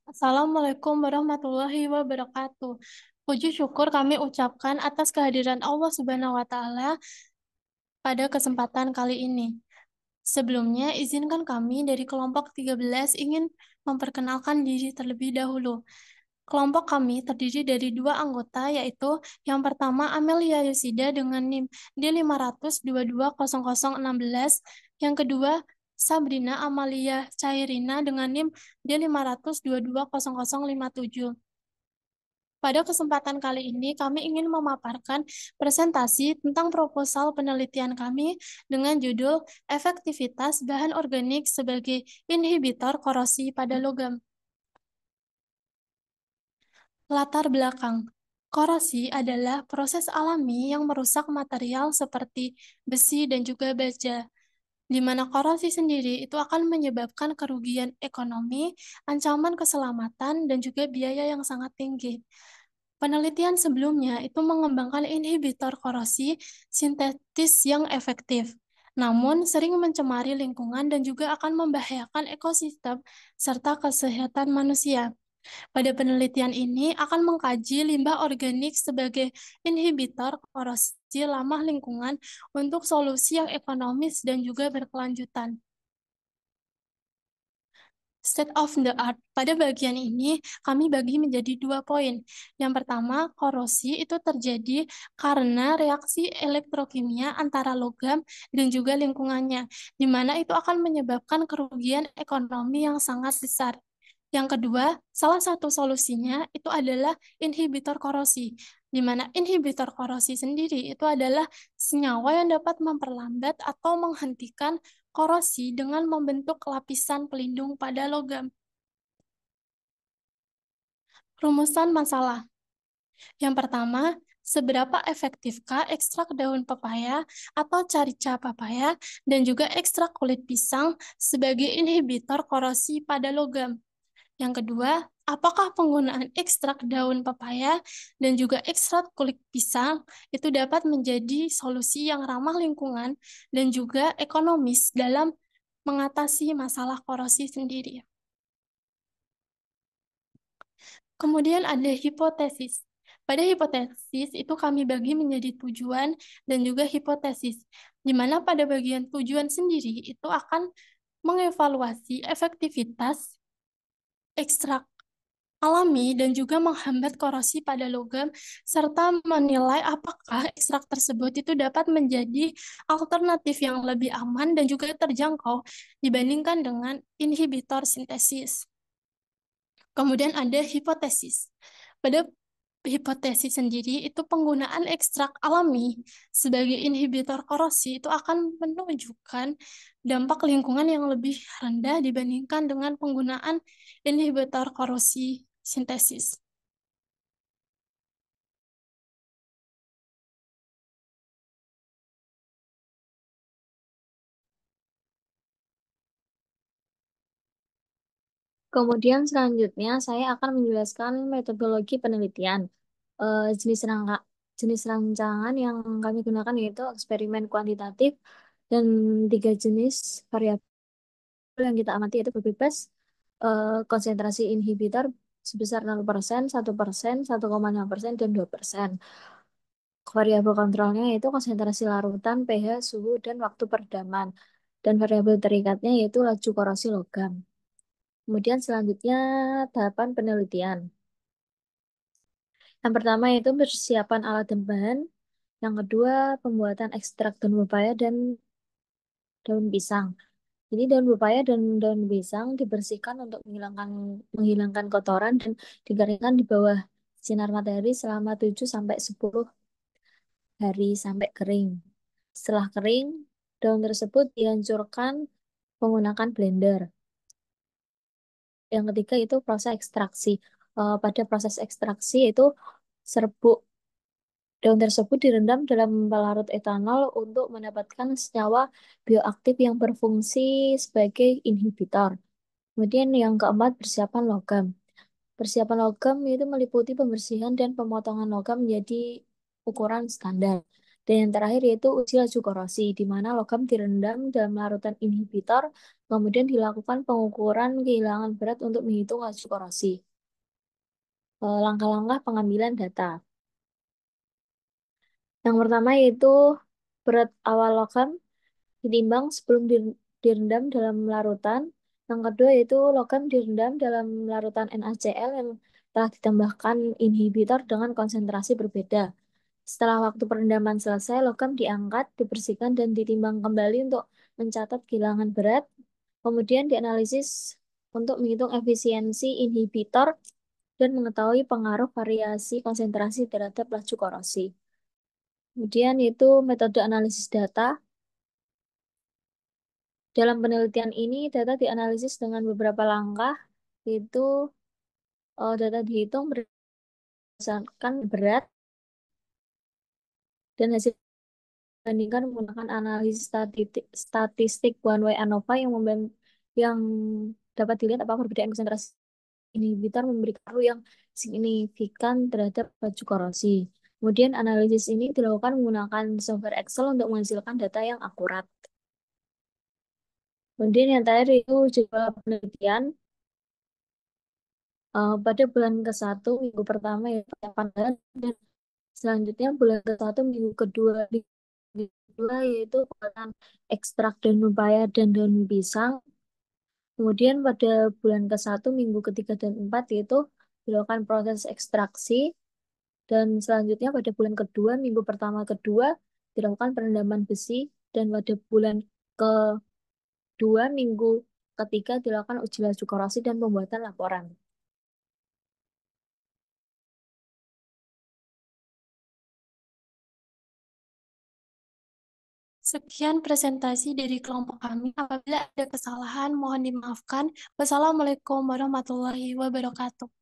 Assalamualaikum warahmatullahi wabarakatuh. Puji syukur kami ucapkan atas kehadiran Allah Subhanahu wa Ta'ala pada kesempatan kali ini. Sebelumnya, izinkan kami dari kelompok 13 ingin memperkenalkan diri terlebih dahulu. Kelompok kami terdiri dari dua anggota, yaitu yang pertama Amelia Yusida dengan NIM D5220016, yang kedua Sabrina Amalia Cairina dengan NIM D5220057. Pada kesempatan kali ini, kami ingin memaparkan presentasi tentang proposal penelitian kami dengan judul Efektivitas Bahan Organik sebagai Inhibitor Korosi pada Logam. Latar belakang. Korosi adalah proses alami yang merusak material seperti besi dan juga baja, di mana korosi sendiri itu akan menyebabkan kerugian ekonomi, ancaman keselamatan, dan juga biaya yang sangat tinggi. Penelitian sebelumnya itu mengembangkan inhibitor korosi sintetis yang efektif, namun sering mencemari lingkungan dan juga akan membahayakan ekosistem serta kesehatan manusia. Pada penelitian ini akan mengkaji limbah organik sebagai inhibitor korosi ramah lingkungan untuk solusi yang ekonomis dan juga berkelanjutan. State of the art. Pada bagian ini, kami bagi menjadi dua poin. Yang pertama, korosi itu terjadi karena reaksi elektrokimia antara logam dan juga lingkungannya, di mana itu akan menyebabkan kerugian ekonomi yang sangat besar. Yang kedua, salah satu solusinya itu adalah inhibitor korosi, di mana inhibitor korosi sendiri itu adalah senyawa yang dapat memperlambat atau menghentikan korosi dengan membentuk lapisan pelindung pada logam. Rumusan masalah. Yang pertama, seberapa efektifkah ekstrak daun pepaya atau carica papaya dan juga ekstrak kulit pisang sebagai inhibitor korosi pada logam? Yang kedua, apakah penggunaan ekstrak daun pepaya dan juga ekstrak kulit pisang itu dapat menjadi solusi yang ramah lingkungan dan juga ekonomis dalam mengatasi masalah korosi sendiri? Kemudian ada hipotesis. Pada hipotesis itu kami bagi menjadi tujuan dan juga hipotesis, di mana pada bagian tujuan sendiri itu akan mengevaluasi efektivitas ekstrak alami dan juga menghambat korosi pada logam, serta menilai apakah ekstrak tersebut itu dapat menjadi alternatif yang lebih aman dan juga terjangkau dibandingkan dengan inhibitor sintesis. Kemudian ada hipotesis. Pada hipotesis sendiri itu penggunaan ekstrak alami sebagai inhibitor korosi itu akan menunjukkan dampak lingkungan yang lebih rendah dibandingkan dengan penggunaan inhibitor korosi sintesis. Kemudian selanjutnya saya akan menjelaskan metodologi penelitian. Jenis jenis rancangan yang kami gunakan yaitu eksperimen kuantitatif dan tiga jenis variabel yang kita amati yaitu bebas, konsentrasi inhibitor sebesar 0%, 1%, 1,5%, dan 2%. Variabel kontrolnya yaitu konsentrasi larutan, pH, suhu, dan waktu peredaman. Dan variabel terikatnya yaitu laju korosi logam. Kemudian selanjutnya tahapan penelitian. Yang pertama itu persiapan alat dan bahan. Yang kedua pembuatan ekstrak daun pepaya dan daun pisang. Jadi daun pepaya dan daun pisang dibersihkan untuk menghilangkan kotoran dan dikeringkan di bawah sinar matahari selama 7 sampai 10 hari sampai kering. Setelah kering, daun tersebut dihancurkan menggunakan blender. Yang ketiga itu proses ekstraksi. Pada proses ekstraksi itu serbuk daun tersebut direndam dalam pelarut etanol untuk mendapatkan senyawa bioaktif yang berfungsi sebagai inhibitor. Kemudian yang keempat, persiapan logam. Persiapan logam itu meliputi pembersihan dan pemotongan logam menjadi ukuran standar. Dan yang terakhir yaitu uji laju korosi, di mana logam direndam dalam larutan inhibitor, kemudian dilakukan pengukuran kehilangan berat untuk menghitung laju korosi. Langkah-langkah pengambilan data. Yang pertama yaitu berat awal logam ditimbang sebelum direndam dalam larutan. Yang kedua yaitu logam direndam dalam larutan NaCl yang telah ditambahkan inhibitor dengan konsentrasi berbeda. Setelah waktu perendaman selesai, logam diangkat, dibersihkan, dan ditimbang kembali untuk mencatat kehilangan berat. Kemudian dianalisis untuk menghitung efisiensi inhibitor dan mengetahui pengaruh variasi konsentrasi terhadap laju korosi. Kemudian itu metode analisis data. Dalam penelitian ini, data dianalisis dengan beberapa langkah, yaitu data dihitung berdasarkan berat dan hasil dibandingkan menggunakan analisis statistik one way ANOVA yang dapat dilihat apakah perbedaan konsentrasi inhibitor memberi pengaruh yang signifikan terhadap laju korosi. Kemudian analisis ini dilakukan menggunakan software Excel untuk menghasilkan data yang akurat. Kemudian yang terakhir itu jadwal penelitian. Pada bulan ke-1 minggu pertama ya penelitian dan selanjutnya bulan ke-1 minggu kedua yaitu pembuatan ekstrak daun pepaya dan daun pisang. Kemudian pada bulan ke-1 minggu ketiga dan 4 yaitu dilakukan proses ekstraksi. Dan selanjutnya pada bulan kedua, minggu pertama kedua, dilakukan perendaman besi. Dan pada bulan kedua, minggu ketiga, dilakukan uji laju korosi dan pembuatan laporan. Sekian presentasi dari kelompok kami. Apabila ada kesalahan, mohon dimaafkan. Wassalamualaikum warahmatullahi wabarakatuh.